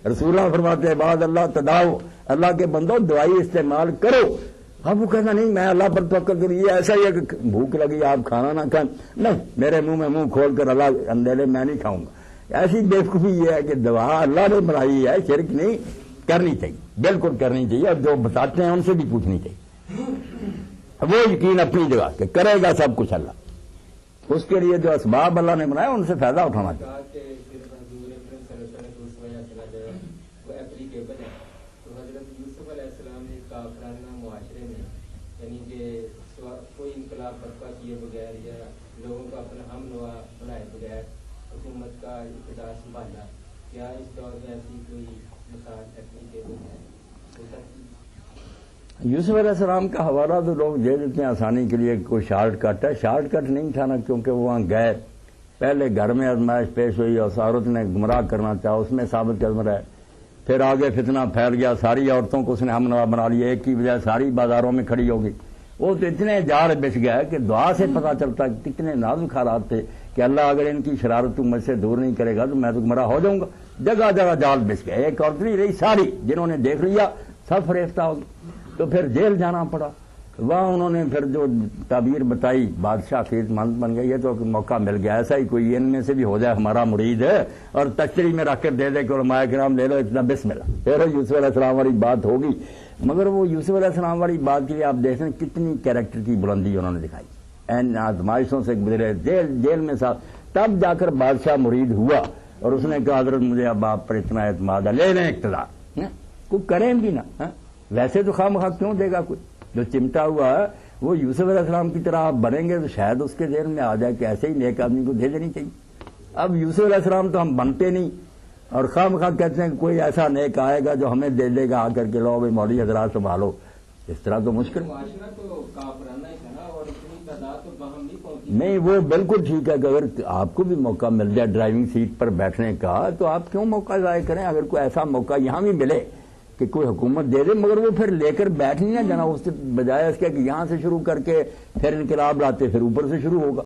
رسول اللہ فرماتے ہیں بعد اللہ تداؤ، اللہ کے بندو دوائی استعمال کرو۔ اب وہ کہنا نہیں میں اللہ پر توکل کری، یہ ایسا ہی ہے کہ بھوک لگی آپ کھانا نہ کھائیں، نہیں میرے منہ میں منہ کھول کر اللہ اندھیرے میں نہیں کھاؤں گا۔ ایسی بیوقوفی یہ ہے کہ دوا اللہ نے بنائی ہے، شرک نہیں کرنی چاہیے، بالکل کرنی چاہیے، اور جو بتاتے ہیں ان سے بھی پوچھنی چاہیے۔ وہ یقین اپنی جگہ کہ کرے گا سب کچھ اللہ، اس کے لیے جو اسباب اللہ نے بنایا ان سے فائدہ اٹھانا چاہیے۔ کوئی انقلاب برپا کیے بغیر یا لوگوں کو اپنا ہم نوا بنائے بغیر حکومت کا اقتدار سنبھالا، کیا اس دور میں ایسی کوئی مثال ٹیکنیکل ہے؟ یوسف علیہ السلام کا حوالہ تو لوگ دے دیتے ہیں آسانی کے لیے، کوئی شارٹ کٹ ہے، شارٹ کٹ نہیں تھا نا، کیونکہ وہ وہاں گئے، پہلے گھر میں آزمائش پیش ہوئی اور عورت نے گمراہ کرنا چاہا، اس میں ثابت قدم رہے، پھر آگے فتنہ پھیل گیا، ساری عورتوں کو اس نے ہم نوا بنا لیا، ایک کی بجائے ساری بازاروں میں کھڑی ہوگی۔ وہ تو اتنے جال بچ گیا کہ دعا سے پتا چلتا کہ کتنے نازک حالات تھے کہ اللہ اگر ان کی شرارت مجھ سے دور نہیں کرے گا تو میں تو گمراہ ہو جاؤں گا۔ جگہ جگہ جال بچ گئے، ایک عورت نہیں رہی، ساری جنہوں نے دیکھ لیا سب فریفتہ ہو گئی، تو پھر جیل جانا پڑا۔ وہاں انہوں نے پھر جو تعبیر بتائی بادشاہ خیز مند بن گئی، یہ تو موقع مل گیا، ایسا ہی کوئی ان میں سے بھی ہو جائے ہمارا مرید ہے اور تشتری میں رکھ کر دے دے کہ علماء کرام لے لو اتنا بسم اللہ، پھر یوسف علیہ السلام والی بات ہوگی۔ مگر وہ یوسف علیہ السلام والی بات کے لیے آپ دیکھ رہے ہیں کتنی کیریکٹر کی بلندی انہوں نے دکھائی، این آزمائشوں سے گزرے، جیل میں صاحب، تب جا کر بادشاہ مرید ہوا اور اس نے کہا حضرت مجھے اب آپ پر اتنا اعتماد ہے، لے لیں اقتدار، کوئی کریں بھی نا، ویسے تو خواہ مخواہ کیوں دے گا کوئی، جو چمٹا ہوا ہے وہ یوسف علیہ السلام کی طرح آپ بنیں گے تو شاید اس کے ذہن میں آ جائے کہ ایسے ہی نیک آدمی کو دے دینی چاہیے۔ اب یوسف علیہ السلام تو ہم بنتے نہیں اور خواہ مخواہ کہتے ہیں کہ کوئی ایسا نیک آئے گا جو ہمیں دے دے گا آ کر کے لو بھائی مولوی حضرات سنبھالو، اس طرح تو مشکل نہیں۔ وہ بالکل ٹھیک ہے کہ اگر آپ کو بھی موقع مل جائے ڈرائیونگ سیٹ پر بیٹھنے کا تو آپ کیوں موقع ضائع کریں، اگر کوئی ایسا موقع یہاں بھی ملے کہ کوئی حکومت دے دے، مگر وہ پھر لے کر بیٹھ نہیں نہ جانا، اس کے بجائے اس کے کہ یہاں سے شروع کر کے پھر انقلاب لاتے پھر اوپر سے شروع ہوگا،